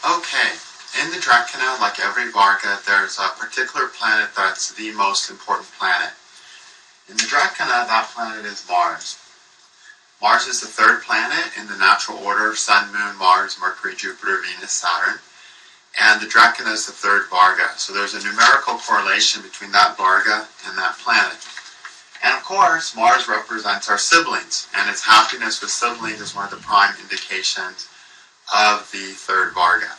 Okay, in the Drekkana, like every Varga, there's a particular planet that's the most important planet. In the Drekkana, that planet is Mars. Mars is the third planet in the natural order: Sun, Moon, Mars, Mercury, Jupiter, Venus, Saturn. And the Drekkana is the third Varga. So there's a numerical correlation between that Varga and that planet. And of course, Mars represents our siblings, and its happiness with siblings is one of the prime indications of the third Varga.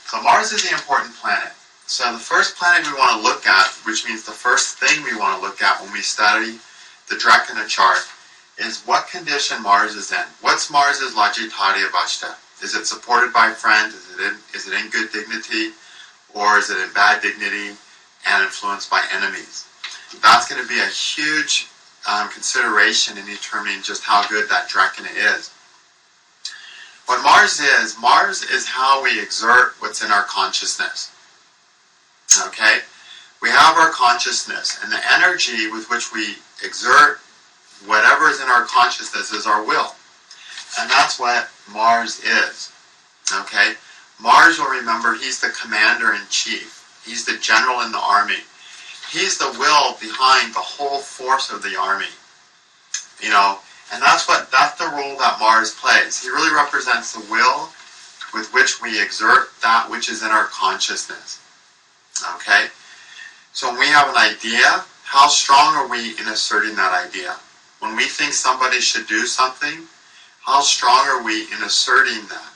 So Mars is the important planet. So the first planet we want to look at, which means the first thing we want to look at when we study the Drekkana chart, is what condition Mars is in. What's Mars's Lajitari Avashta? Is it supported by friends? Is it in good dignity? Or is it in bad dignity and influenced by enemies? That's going to be a huge consideration in determining just how good that Drekkana is. What Mars is how we exert what's in our consciousness. Okay? We have our consciousness, and the energy with which we exert whatever is in our consciousness is our will. And that's what Mars is. Okay? Mars, will remember, he's the commander-in-chief. He's the general in the army. He's the will behind the whole force of the army. You know, and that's the role that Mars plays. He really represents the will with which we exert that which is in our consciousness. Okay? So when we have an idea, how strong are we in asserting that idea? When we think somebody should do something, how strong are we in asserting that?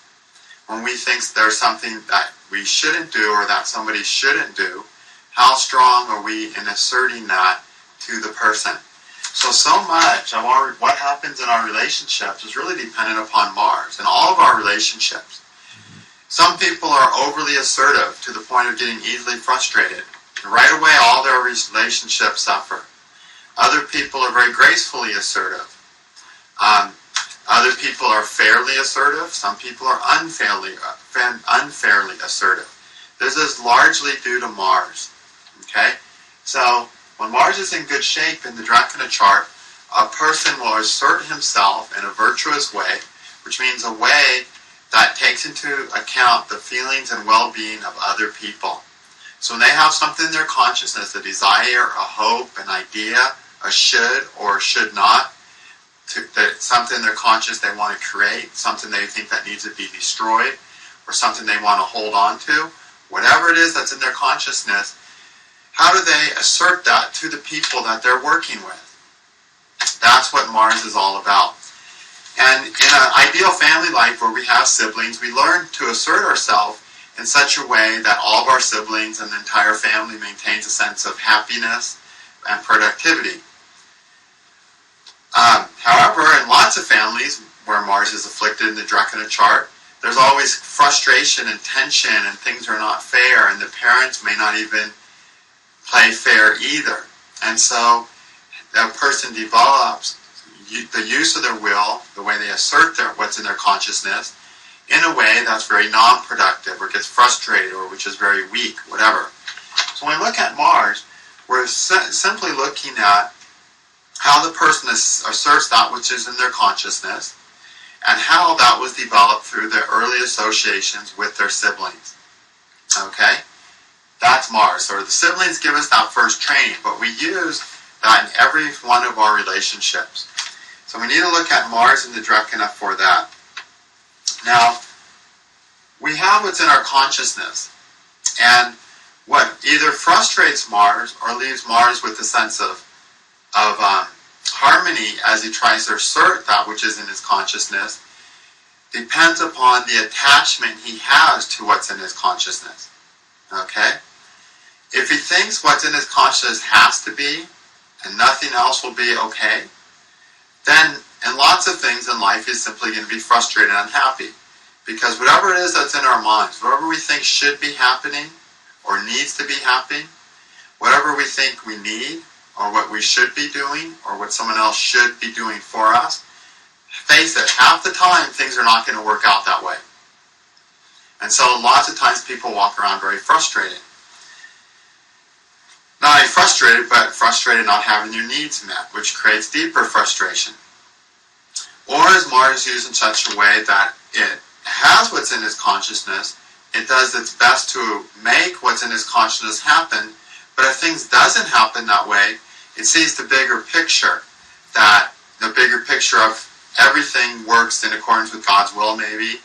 When we think there's something that we shouldn't do or that somebody shouldn't do, how strong are we in asserting that to the person? So much of what happens in our relationships is really dependent upon Mars, in all of our relationships. Some people are overly assertive to the point of getting easily frustrated. And right away, all their relationships suffer. Other people are very gracefully assertive. Other people are fairly assertive. Some people are unfairly assertive. This is largely due to Mars. Okay? So, when Mars is in good shape in the Drekkana chart, a person will assert himself in a virtuous way, which means a way that takes into account the feelings and well-being of other people. So when they have something in their consciousness, a desire, a hope, an idea, a should or should not, something in their conscious they want to create, something they think that needs to be destroyed, or something they want to hold on to, whatever it is that's in their consciousness, how do they assert that to the people that they're working with? That's what Mars is all about. And in an ideal family life where we have siblings, we learn to assert ourselves in such a way that all of our siblings and the entire family maintains a sense of happiness and productivity. However, in lots of families where Mars is afflicted in the Drekkana chart, there's always frustration and tension, and things are not fair, and the parents may not even play fair either. And so that person develops the use of their will, the way they assert what's in their consciousness, in a way that's very non-productive, or gets frustrated, or which is very weak, whatever. So when we look at Mars, we're simply looking at how the person asserts that which is in their consciousness, and how that was developed through their early associations with their siblings. Okay? That's Mars. So the siblings give us that first training, but we use that in every one of our relationships. So we need to look at Mars and the Drekkana for that. Now, we have what's in our consciousness, and what either frustrates Mars or leaves Mars with a sense of harmony as he tries to assert that which is in his consciousness depends upon the attachment he has to what's in his consciousness. Okay? If he thinks what's in his consciousness has to be, and nothing else will be okay, then in lots of things in life he's simply going to be frustrated and unhappy. Because whatever it is that's in our minds, whatever we think should be happening or needs to be happening, whatever we think we need or what we should be doing or what someone else should be doing for us, face it, half the time things are not going to work out that way. And so lots of times people walk around very frustrated. Not only frustrated, but frustrated not having their needs met, which creates deeper frustration. Or is Mars used in such a way that it has what's in his consciousness, it does its best to make what's in its consciousness happen, but if things doesn't happen that way, it sees the bigger picture, that the bigger picture of everything works in accordance with God's will maybe,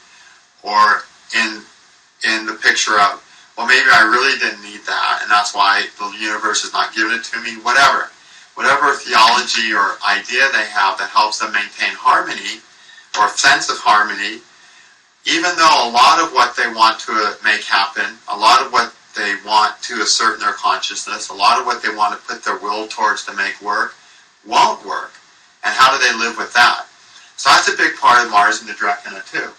or in the picture of, well, maybe I really didn't need that, and that's why the universe is not giving it to me, whatever. Whatever theology or idea they have that helps them maintain harmony, or sense of harmony, even though a lot of what they want to make happen, a lot of what they want to assert in their consciousness, a lot of what they want to put their will towards to make work, won't work. And how do they live with that? So that's a big part of Mars in the Drekkana too.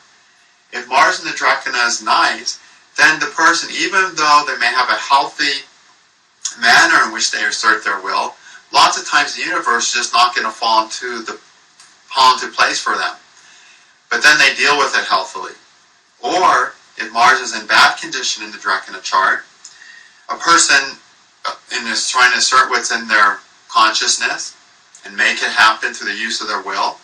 If Mars in the Drekkana is nice, then the person, even though they may have a healthy manner in which they assert their will, lots of times the universe is just not going to fall into place for them. But then they deal with it healthily. Or, if Mars is in bad condition in the Drekkana chart, a person is trying to assert what's in their consciousness and make it happen through the use of their will.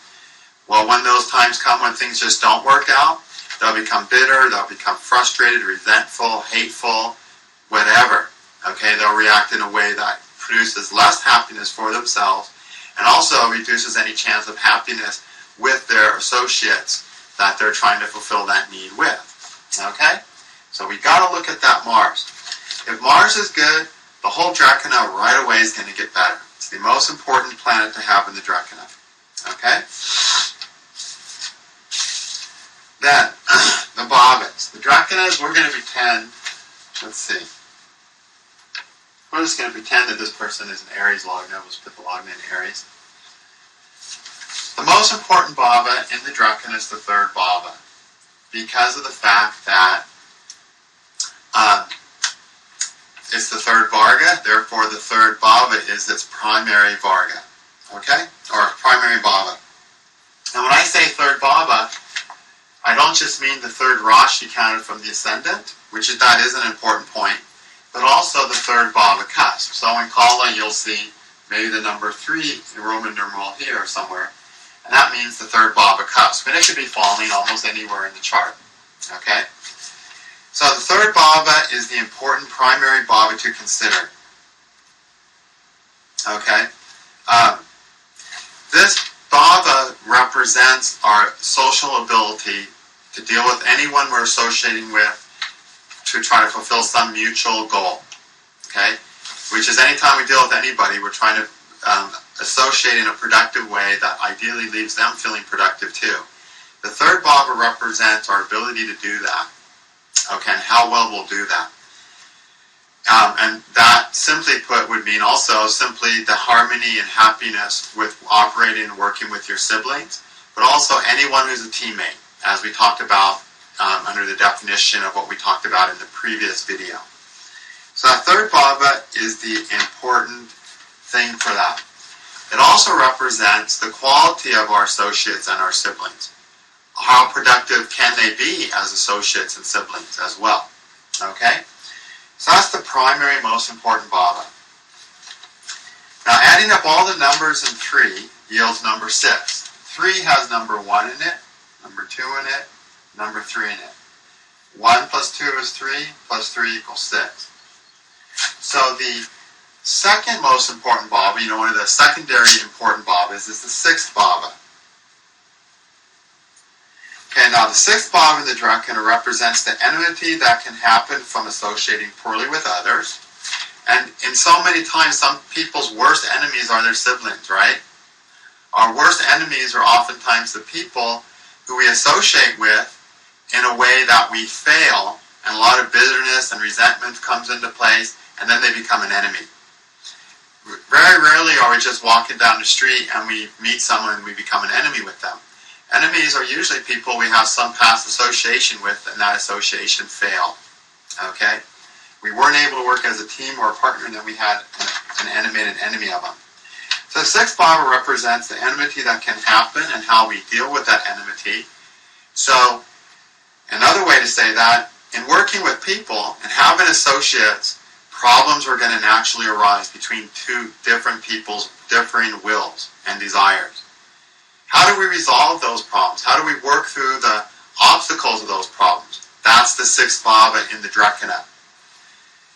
Well, when those times come when things just don't work out, they'll become bitter, they'll become frustrated, resentful, hateful, whatever. Okay, they'll react in a way that produces less happiness for themselves and also reduces any chance of happiness with their associates that they're trying to fulfill that need with. Okay? So we got to look at that Mars. If Mars is good, the whole Drekkana right away is going to get better. It's the most important planet to have in the Drekkana. Okay? Then, the Bhavas. The Drekkanas, we're going to pretend, let's see. We're just going to pretend that this person is an Aries logna. We'll just put the logna in Aries. The most important Bhava in the Drekkana is the third Bhava, because of the fact that it's the third Varga, therefore the third Bhava is its primary Varga, okay? Or primary Bhava. And when I say third Bhava, I don't just mean the third Rashi counted from the ascendant, that is an important point, but also the third Bhava cusp. So in Kala you'll see maybe the number 3 in Roman numeral here somewhere, and that means the third Bhava cusp. And it could be falling almost anywhere in the chart, okay? So the third Bhava is the important primary Bhava to consider. Okay? This Bhava represents our social ability to deal with anyone we're associating with to try to fulfill some mutual goal. Okay? Which is anytime we deal with anybody, we're trying to associate in a productive way that ideally leaves them feeling productive too. The third Bhava represents our ability to do that. Okay, and how well we'll do that. And that, simply put, would mean also simply the harmony and happiness with operating and working with your siblings, but also anyone who's a teammate, as we talked about under the definition of what we talked about in the previous video. So that third Bhava is the important thing for that. It also represents the quality of our associates and our siblings. How productive can they be as associates and siblings as well? Okay? So that's the primary, most important Bhava. Now, adding up all the numbers in 3 yields number 6. 3 has number 1 in it, number 2 in it, number 3 in it. 1 plus 2 is 3, plus 3 equals 6. So the second most important Bhava, one of the secondary important Bhavas, is the 6th Bhava. Okay, now the 6th Bhava in the Drekkana represents the enmity that can happen from associating poorly with others. And in so many times, some people's worst enemies are their siblings, right? Our worst enemies are oftentimes the people who we associate with in a way that we fail, and a lot of bitterness and resentment comes into place, and then they become an enemy. Very rarely are we just walking down the street and we meet someone and we become an enemy with them. Enemies are usually people we have some past association with, and that association failed. Okay? We weren't able to work as a team or a partner, and then we had an enemy of them. So the 6th Bhava represents the enmity that can happen and how we deal with that enmity. So, another way to say that, in working with people and having associates, problems are going to naturally arise between two different people's differing wills and desires. How do we resolve those problems? How do we work through the obstacles of those problems? That's the sixth bhava in the Drekkana.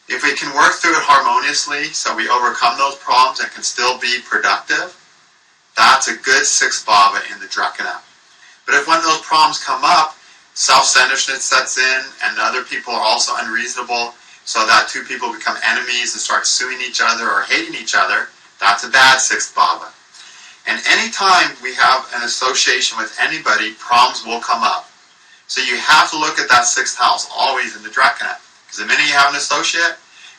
If we can work through it harmoniously, so we overcome those problems and can still be productive, that's a good sixth bhava in the Drekkana. But if when those problems come up, self-centeredness sets in and other people are also unreasonable, so that two people become enemies and start suing each other or hating each other, that's a bad sixth bhava. And anytime we have an association with anybody, problems will come up. So you have to look at that sixth house always in the Drekkana. Because the minute you have an associate,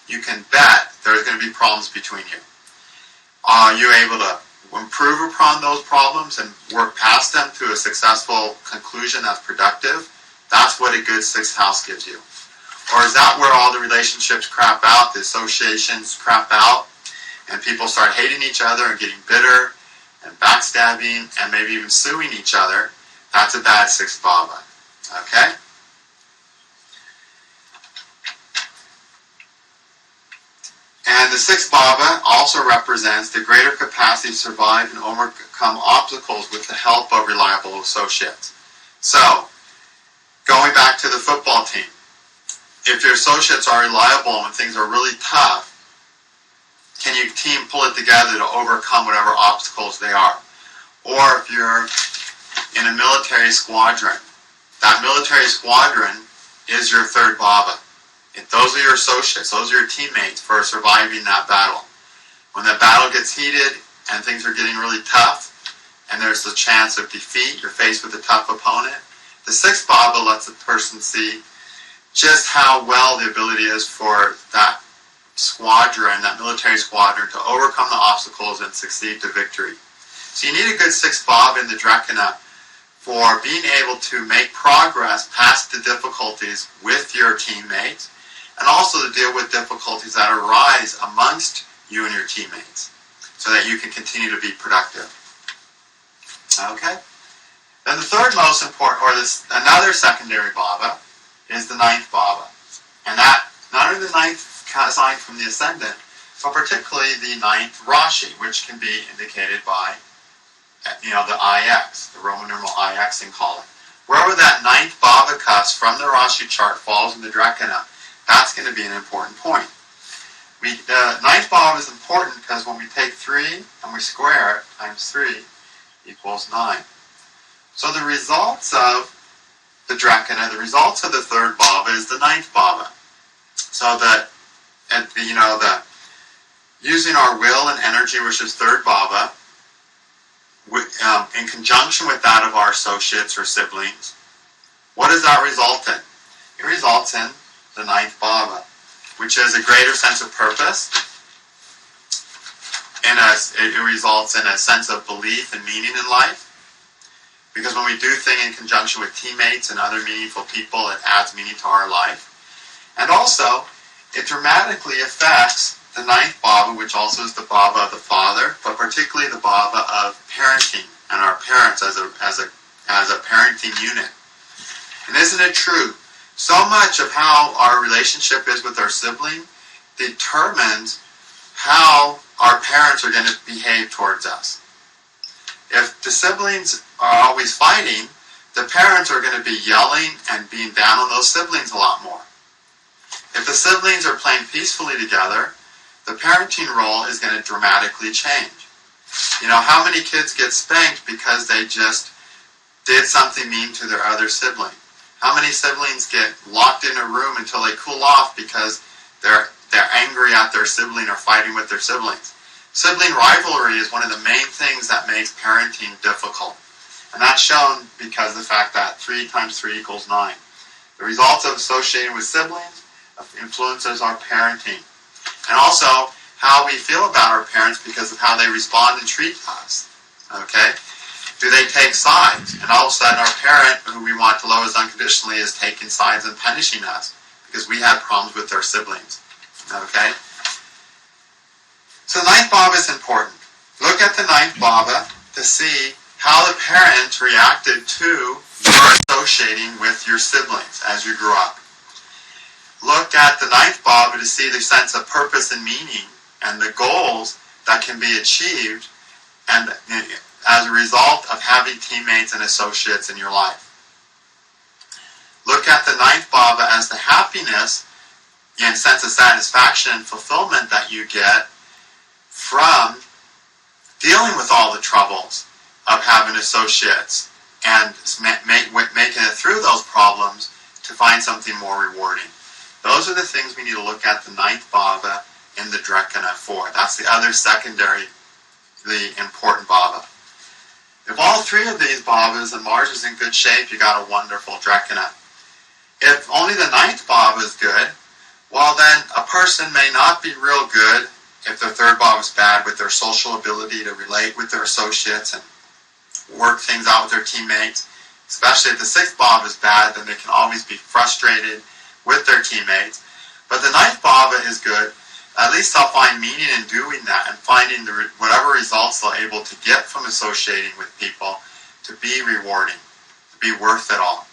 you can bet there's going to be problems between you. Are you able to improve upon those problems and work past them to a successful conclusion that's productive? That's what a good sixth house gives you. Or is that where all the relationships crap out, the associations crap out, and people start hating each other and getting bitter and backstabbing and maybe even suing each other? That's a bad sixth bhava. Okay? And the sixth bhava also represents the greater capacity to survive and overcome obstacles with the help of reliable associates. So, going back to the football team, if your associates are reliable when things are really tough, can your team pull it together to overcome whatever obstacles they are? Or if you're in a military squadron, that military squadron is your third bhava. Those are your associates, those are your teammates for surviving that battle. When that battle gets heated and things are getting really tough, and there's the chance of defeat, you're faced with a tough opponent, the sixth bhava lets the person see just how well the ability is for that squadron, that military squadron, to overcome the obstacles and succeed to victory. So you need a good sixth bhava in the Drekkana for being able to make progress past the difficulties with your teammates, and also to deal with difficulties that arise amongst you and your teammates, so that you can continue to be productive. Okay? Then the third most important, or another secondary bhava, is the ninth bhava. And that, not only the ninth sign from the ascendant, but particularly the ninth Rashi, which can be indicated by, the IX, the Roman numeral IX in column. Wherever that ninth bhava cusp from the Rashi chart falls in the Drekkana, that's going to be an important point. The ninth bhava is important because when we take 3 and we square it, times 3 equals 9. So the results of the Drekkana, the results of the third bhava is the ninth bhava. So that, the using our will and energy, which is third bhava, in conjunction with that of our associates or siblings, what does that result in? It results in the ninth bhava, which is a greater sense of purpose, and it results in a sense of belief and meaning in life. Because when we do things in conjunction with teammates and other meaningful people, it adds meaning to our life. And also, it dramatically affects the ninth bhava, which also is the bhava of the father, but particularly the bhava of parenting and our parents as a parenting unit. And isn't it true? So much of how our relationship is with our sibling determines how our parents are going to behave towards us. If the siblings are always fighting, the parents are going to be yelling and being down on those siblings a lot more. If the siblings are playing peacefully together, the parenting role is going to dramatically change. How many kids get spanked because they just did something mean to their other sibling? How many siblings get locked in a room until they cool off because they're angry at their sibling or fighting with their siblings? Sibling rivalry is one of the main things that makes parenting difficult. And that's shown because of the fact that 3 times 3 equals 9. The results of associating with siblings influences our parenting. And also how we feel about our parents because of how they respond and treat us. Okay? Do they take sides? And all of a sudden our parent, who we want to love us unconditionally, is taking sides and punishing us because we had problems with our siblings. Okay? So the ninth bhava is important. Look at the ninth bhava to see how the parents reacted to your associating with your siblings as you grew up. Look at the ninth bhava to see the sense of purpose and meaning and the goals that can be achieved and as a result of having teammates and associates in your life. Look at the ninth bhava as happiness and sense of satisfaction and fulfillment that you get from dealing with all the troubles of having associates and making it through those problems to find something more rewarding. Those are the things we need to look at the ninth bhava in the Drekkana for. That's the other secondarily important bhava. If all three of these bhavas and Mars is in good shape, you got a wonderful Drekkana. If only the ninth bhava is good, well then a person may not be real good if their third bhava is bad with their social ability to relate with their associates and work things out with their teammates. Especially if the sixth bhava is bad, then they can always be frustrated with their teammates. But the ninth bhava is good. At least they'll find meaning in doing that and finding whatever results they're able to get from associating with people to be rewarding, to be worth it all.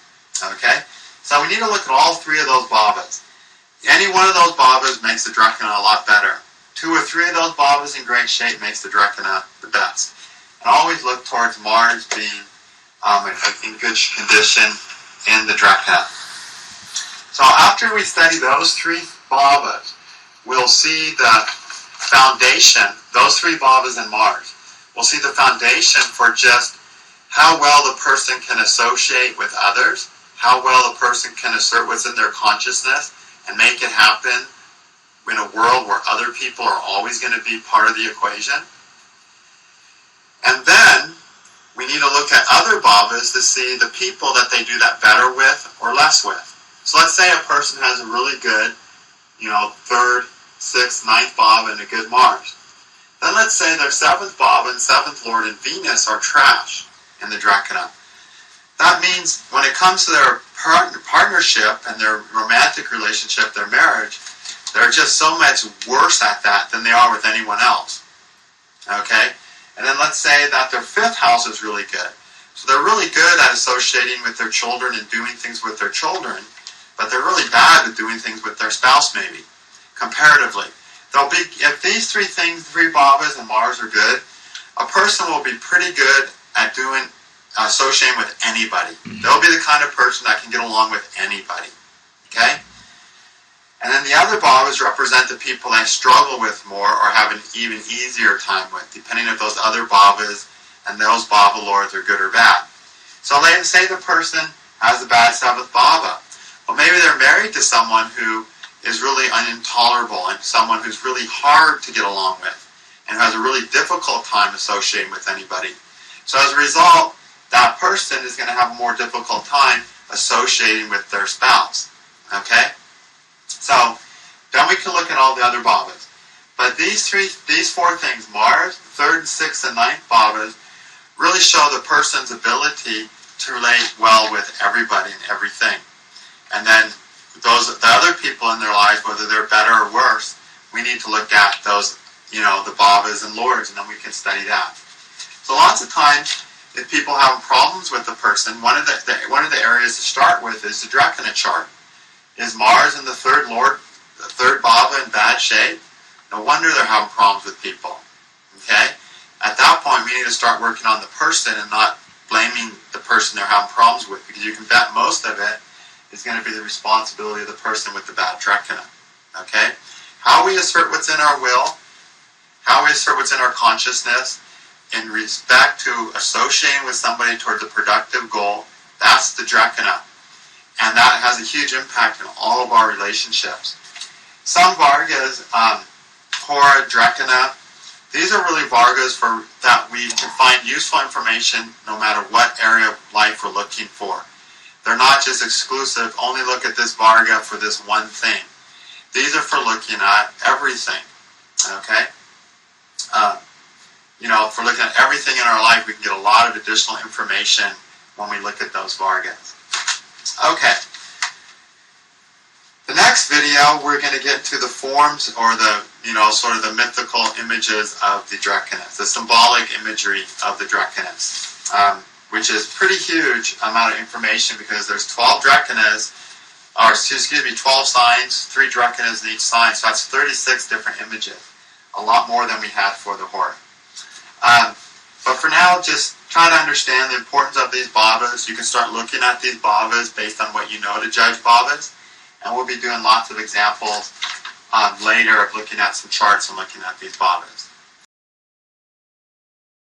Okay? So we need to look at all three of those bhavas. Any one of those bhavas makes the Drekkana a lot better. 2 or 3 of those bhavas in great shape makes the Drekkana the best. And always look towards Mars being in good condition in the Drekkana. So after we study those 3 bhavas, we'll see the foundation, those 3 bhavas in Mars. We'll see the foundation for just how well the person can associate with others, how well the person can assert what's in their consciousness and make it happen in a world where other people are always going to be part of the equation. And then we need to look at other bhavas to see the people that they do that better with or less with. So let's say a person has a really good, 3rd, 6th, 9th bhava and a good Mars. Then let's say their 7th bhava and 7th lord and Venus are trash in the Drekkana. That means when it comes to their partnership and their romantic relationship, their marriage, they're just so much worse at that than they are with anyone else. Okay? And then let's say that their 5th house is really good. So they're really good at associating with their children and doing things with their children, but they're really bad at doing things with their spouse maybe, comparatively. If these 3 bhavas and Mars are good, a person will be pretty good at associating with anybody. They'll be the kind of person that can get along with anybody. Okay? And then the other bhavas represent the people they struggle with more or have an even easier time with, depending if those other bhavas and those bhava lords are good or bad. So let's say the person has a bad 7th bhava. Well, maybe they're married to someone who is really intolerable and someone who's really hard to get along with and has a really difficult time associating with anybody. So as a result, that person is going to have a more difficult time associating with their spouse. Okay? So, then we can look at all the other bhavas. But these 4 things, Mars, 3rd, 6th, and 9th bhavas, really show the person's ability to relate well with everybody and everything. And then the other people in their lives, whether they're better or worse, we need to look at those, the bhavas and lords, and then we can study that. So lots of times, if people have problems with the person, one of the areas to start with is the Drekkana chart. Is Mars in the 3rd lord, the 3rd bhava in bad shape? No wonder they're having problems with people. Okay? At that point, we need to start working on the person and not blaming the person they're having problems with, because you can bet most of it is going to be the responsibility of the person with the bad Drekkana. Okay? How we assert what's in our will, how we assert what's in our consciousness, in respect to associating with somebody towards a productive goal, that's the Drekkana. And that has a huge impact on all of our relationships. Some Vargas, Hora, Drekkana, these are really Vargas that we can find useful information no matter what area of life we're looking for. They're not just exclusive, only look at this Varga for this one thing. These are for looking at everything. Okay? If we're looking at everything in our life, we can get a lot of additional information when we look at those Vargas. Okay. The next video, we're going to get to the forms or the, sort of the mythical images of the Drekkanas, the symbolic imagery of the Drekkanas, which is pretty huge amount of information because there's 12 Drekkanas, 12 signs, 3 Drekkanas in each sign, so that's 36 different images, a lot more than we had for the Hora. But for now, just try to understand the importance of these bhavas. You can start looking at these bhavas based on what you know to judge bhavas. And we'll be doing lots of examples later of looking at some charts and looking at these bhavas.